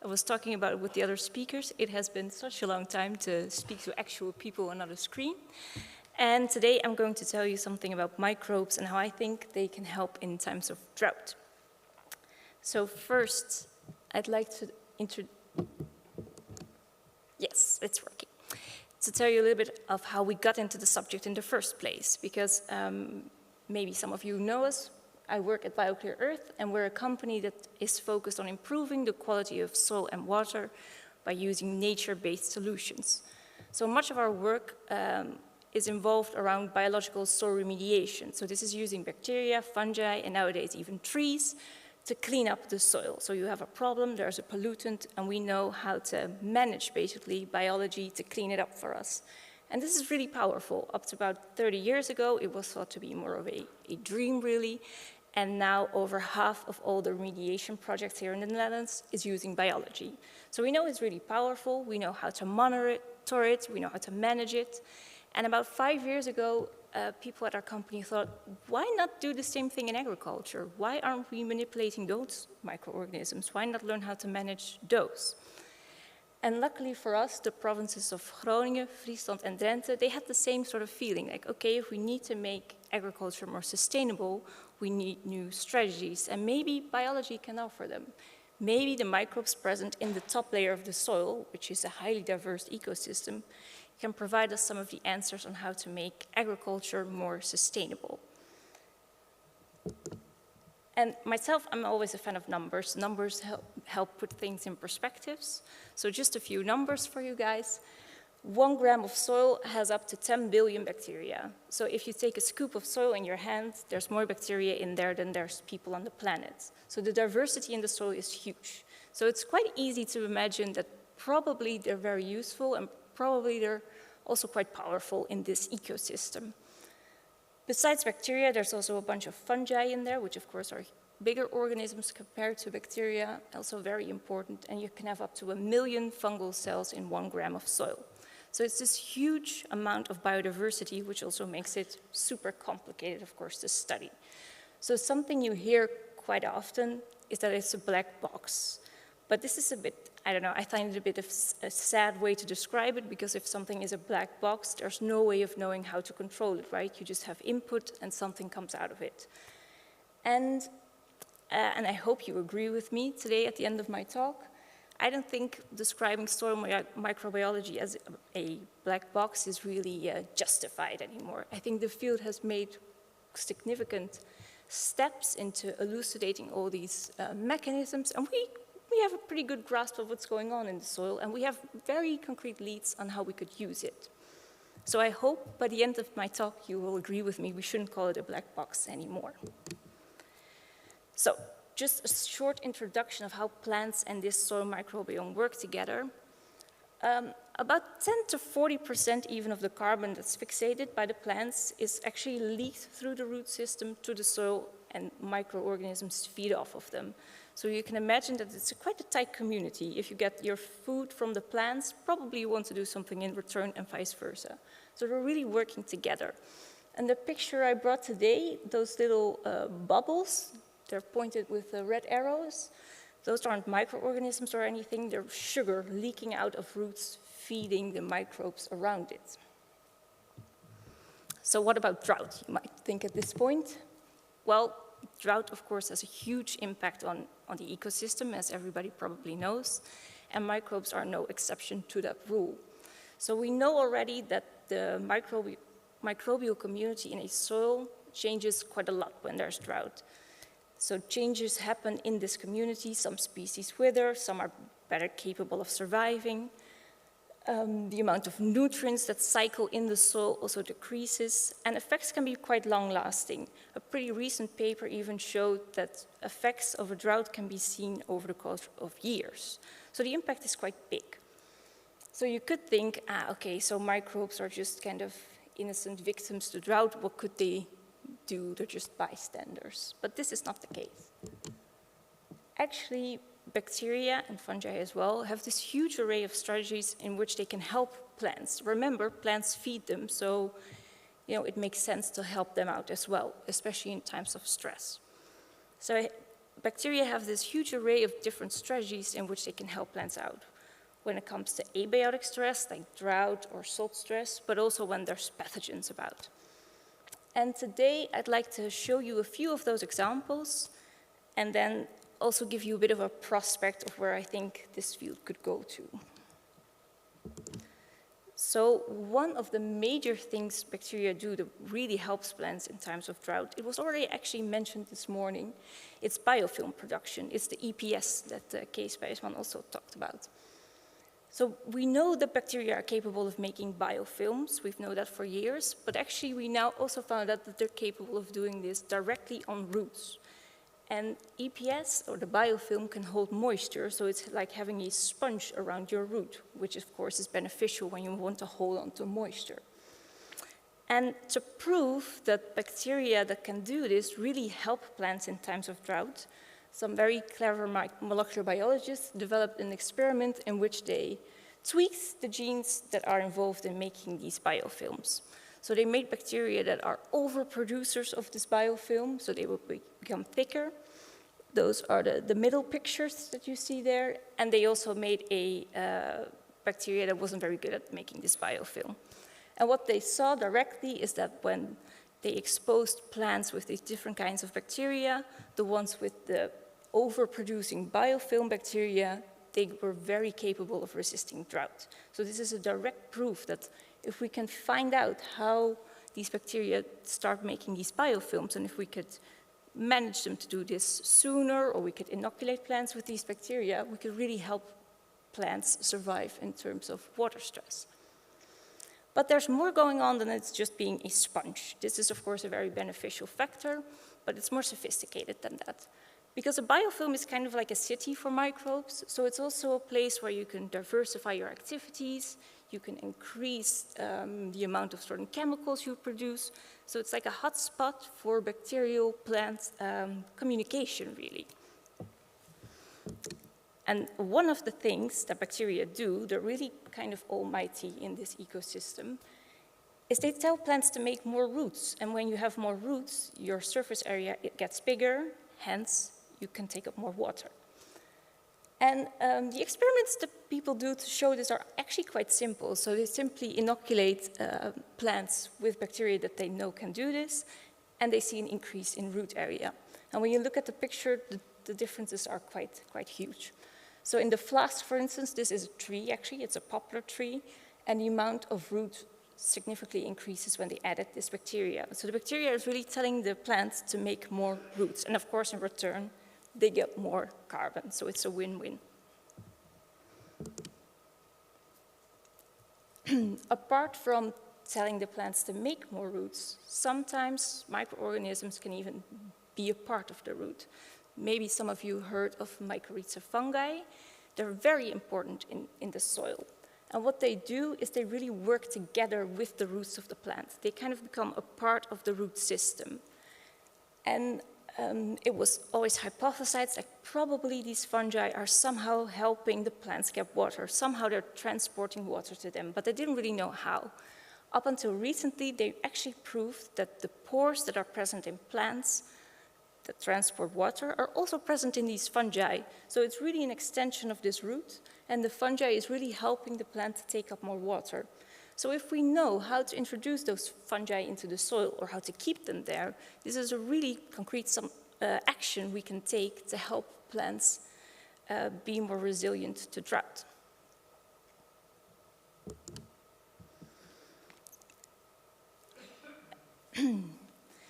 I was talking about it with the other speakers. It has been such a long time to speak to actual people on a screen. And today I'm going to tell you something about microbes and how I think they can help in times of drought. So first, I'd like to yes, it's working. To tell you a little bit of how we got into the subject in the first place, because maybe some of you know us. I work at BioClear Earth, and we're a company that is focused on improving the quality of soil and water by using nature-based solutions. So much of our work is involved around biological soil remediation. So this is using bacteria, fungi, and nowadays even trees to clean up the soil. So you have a problem, there's a pollutant, and we know how to manage basically biology to clean it up for us. And this is really powerful. Up to about 30 years ago, it was thought to be more of a dream really. And now over half of all the remediation projects here in the Netherlands is using biology. So we know it's really powerful, we know how to monitor it, we know how to manage it. And about 5 years ago, people at our company thought, why not do the same thing in agriculture? Why aren't we manipulating those microorganisms? Why not learn how to manage those? And luckily for us, the provinces of Groningen, Friesland, and Drenthe, they had the same sort of feeling, like, okay, if we need to make agriculture more sustainable, we need new strategies, and maybe biology can offer them. Maybe the microbes present in the top layer of the soil, which is a highly diverse ecosystem, can provide us some of the answers on how to make agriculture more sustainable. And myself, I'm always a fan of numbers. Numbers help put things in perspectives. So just a few numbers for you guys. 1 gram of soil has up to 10 billion bacteria. So if you take a scoop of soil in your hand, there's more bacteria in there than there's people on the planet. So the diversity in the soil is huge. So it's quite easy to imagine that probably they're very useful and probably they're also quite powerful in this ecosystem. Besides bacteria, there's also a bunch of fungi in there, which of course are bigger organisms compared to bacteria, also very important, and you can have up to 1 million fungal cells in 1 gram of soil. So it's this huge amount of biodiversity, which also makes it super complicated, of course, to study. So something you hear quite often is that it's a black box. But this is a bit, I don't know, I find it a bit of a sad way to describe it, because if something is a black box, there's no way of knowing how to control it, right? You just have input and something comes out of it. And I hope you agree with me today at the end of my talk. I don't think describing soil microbiology as a black box is really justified anymore. I think the field has made significant steps into elucidating all these mechanisms, and we have a pretty good grasp of what's going on in the soil, and we have very concrete leads on how we could use it. So I hope by the end of my talk you will agree with me, we shouldn't call it a black box anymore. So just a short introduction of how plants and this soil microbiome work together. About 10 to 40% even of the carbon that's fixated by the plants is actually leaked through the root system to the soil, and microorganisms feed off of them. So you can imagine that it's quite a tight community. If you get your food from the plants, probably you want to do something in return and vice versa. So they're really working together. And the picture I brought today, those little bubbles, they're pointed with the red arrows. Those aren't microorganisms or anything, they're sugar leaking out of roots, feeding the microbes around it. So what about drought, you might think at this point? Well, drought, of course, has a huge impact on the ecosystem, as everybody probably knows, and microbes are no exception to that rule. So we know already that the microbial community in a soil changes quite a lot when there's drought. So changes happen in this community. Some species wither, some are better capable of surviving. The amount of nutrients that cycle in the soil also decreases, and effects can be quite long-lasting. A pretty recent paper even showed that effects of a drought can be seen over the course of years. So the impact is quite big. So you could think, okay, so microbes are just kind of innocent victims to drought. What could they do? They're just bystanders. But this is not the case. Actually, bacteria and fungi as well have this huge array of strategies in which they can help plants. Remember, plants feed them, so it makes sense to help them out as well, especially in times of stress. So bacteria have this huge array of different strategies in which they can help plants out. When it comes to abiotic stress, like drought or salt stress, but also when there's pathogens about. And today, I'd like to show you a few of those examples, and then also give you a bit of a prospect of where I think this field could go to. So one of the major things bacteria do that really helps plants in times of drought, it was already actually mentioned this morning, it's biofilm production. It's the EPS that Kees Bijsman also talked about. So we know that bacteria are capable of making biofilms. We've known that for years, but actually we now also found out that they're capable of doing this directly on roots. And EPS, or the biofilm, can hold moisture, so it's like having a sponge around your root, which of course is beneficial when you want to hold on to moisture. And to prove that bacteria that can do this really help plants in times of drought, some very clever molecular biologists developed an experiment in which they tweaked the genes that are involved in making these biofilms. So they made bacteria that are overproducers of this biofilm, so they will become thicker. Those are the middle pictures that you see there. And they also made a bacteria that wasn't very good at making this biofilm. And what they saw directly is that when they exposed plants with these different kinds of bacteria, the ones with the overproducing biofilm bacteria, they were very capable of resisting drought. So this is a direct proof that if we can find out how these bacteria start making these biofilms, and if we could manage them to do this sooner, or we could inoculate plants with these bacteria, we could really help plants survive in terms of water stress. But there's more going on than it's just being a sponge. This is, of course, a very beneficial factor, but it's more sophisticated than that. Because a biofilm is kind of like a city for microbes, so it's also a place where you can diversify your activities, you can increase the amount of certain chemicals you produce, so it's like a hotspot for bacterial plant communication, really. And one of the things that bacteria do, they're really kind of almighty in this ecosystem, is they tell plants to make more roots. And when you have more roots, your surface area it gets bigger, hence you can take up more water. And the experiments that people do to show this are actually quite simple. So they simply inoculate plants with bacteria that they know can do this, and they see an increase in root area. And when you look at the picture, the differences are quite huge. So in the flask, for instance, this is a tree, actually. It's a poplar tree, and the amount of root significantly increases when they added this bacteria. So the bacteria is really telling the plants to make more roots. And of course, in return, they get more carbon, so it's a win-win. Apart from telling the plants to make more roots, sometimes microorganisms can even be a part of the root. Maybe some of you heard of Mycorrhiza fungi. They're very important in the soil. And what they do is they really work together with the roots of the plant. They kind of become a part of the root system. And it was always hypothesized that probably these fungi are somehow helping the plants get water. Somehow they're transporting water to them, but they didn't really know how. Up until recently, they actually proved that the pores that are present in plants that transport water are also present in these fungi. So it's really an extension of this root, and the fungi is really helping the plant to take up more water. So if we know how to introduce those fungi into the soil or how to keep them there, this is a really concrete action we can take to help plants be more resilient to drought.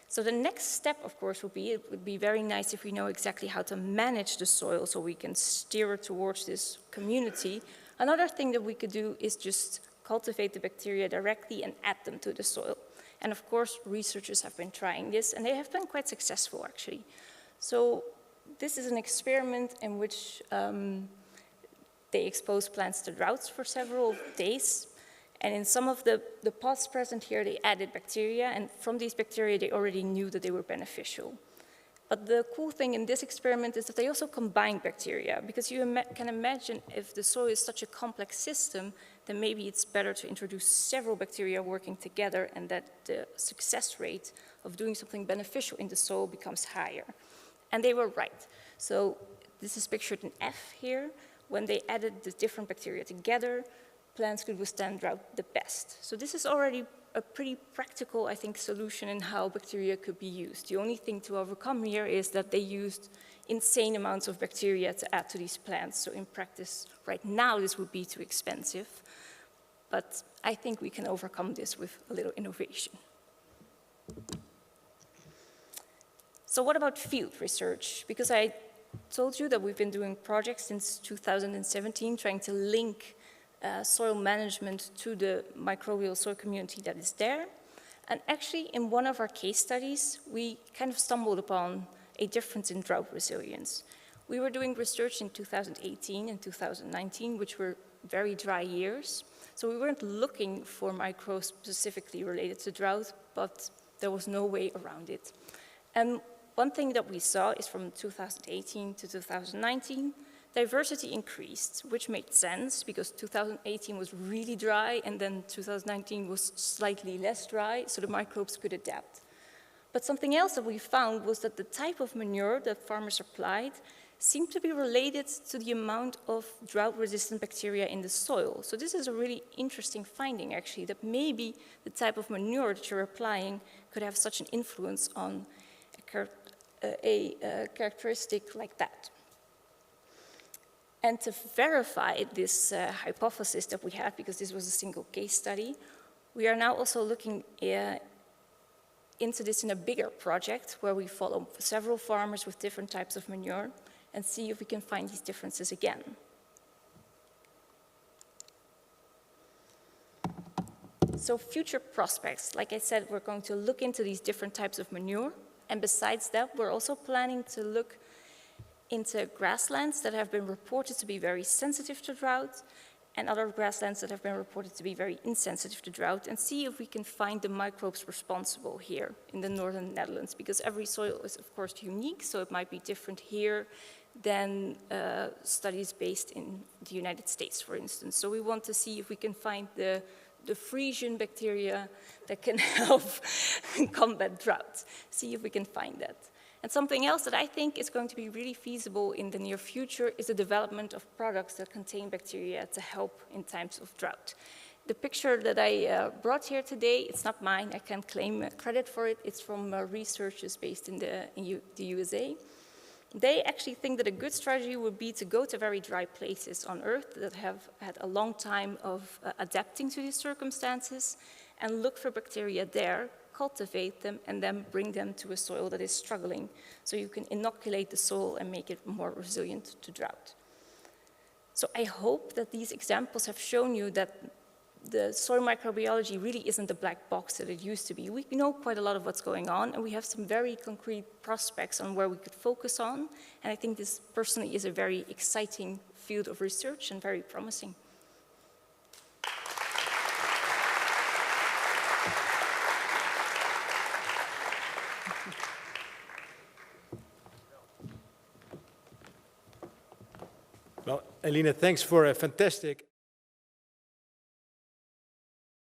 So the next step, of course, it would be very nice if we know exactly how to manage the soil so we can steer it towards this community. Another thing that we could do is just cultivate the bacteria directly and add them to the soil. And of course, researchers have been trying this, and they have been quite successful, actually. So this is an experiment in which they expose plants to droughts for several days. And in some of the pots present here, they added bacteria, and from these bacteria, they already knew that they were beneficial. But the cool thing in this experiment is that they also combine bacteria, because you can imagine if the soil is such a complex system, then maybe it's better to introduce several bacteria working together, and that the success rate of doing something beneficial in the soil becomes higher. And they were right. So this is pictured in F here. When they added the different bacteria together, plants could withstand drought the best. So this is already a pretty practical, I think, solution in how bacteria could be used. The only thing to overcome here is that they used insane amounts of bacteria to add to these plants. So in practice, right now, this would be too expensive. But I think we can overcome this with a little innovation. So what about field research? Because I told you that we've been doing projects since 2017 trying to link soil management to the microbial soil community that is there. And actually, in one of our case studies, we kind of stumbled upon a difference in drought resilience. We were doing research in 2018 and 2019, which were very dry years. So we weren't looking for microbes specifically related to drought, but there was no way around it. And one thing that we saw is from 2018 to 2019, diversity increased, which made sense because 2018 was really dry and then 2019 was slightly less dry, so the microbes could adapt. But something else that we found was that the type of manure that farmers applied seemed to be related to the amount of drought-resistant bacteria in the soil. So this is a really interesting finding, actually, that maybe the type of manure that you're applying could have such an influence on a characteristic like that. And to verify this hypothesis that we had, because this was a single case study, we are now also looking into this in a bigger project where we follow several farmers with different types of manure and see if we can find these differences again. So future prospects, like I said, we're going to look into these different types of manure. And besides that, we're also planning to look into grasslands that have been reported to be very sensitive to drought and other grasslands that have been reported to be very insensitive to drought and see if we can find the microbes responsible here in the northern Netherlands, because every soil is of course unique, so it might be different here than studies based in the United States, for instance. So we want to see if we can find the Frisian bacteria that can help combat drought, see if we can find that. And something else that I think is going to be really feasible in the near future is the development of products that contain bacteria to help in times of drought. The picture that I brought here today, it's not mine, I can't claim credit for it, it's from researchers based in the USA. They actually think that a good strategy would be to go to very dry places on Earth that have had a long time of adapting to these circumstances and look for bacteria there, cultivate them, and then bring them to a soil that is struggling. So you can inoculate the soil and make it more resilient to drought. So I hope that these examples have shown you that the soil microbiology really isn't the black box that it used to be. We know quite a lot of what's going on, and we have some very concrete prospects on where we could focus on. And I think this personally is a very exciting field of research and very promising. Well, Eline, thanks for a fantastic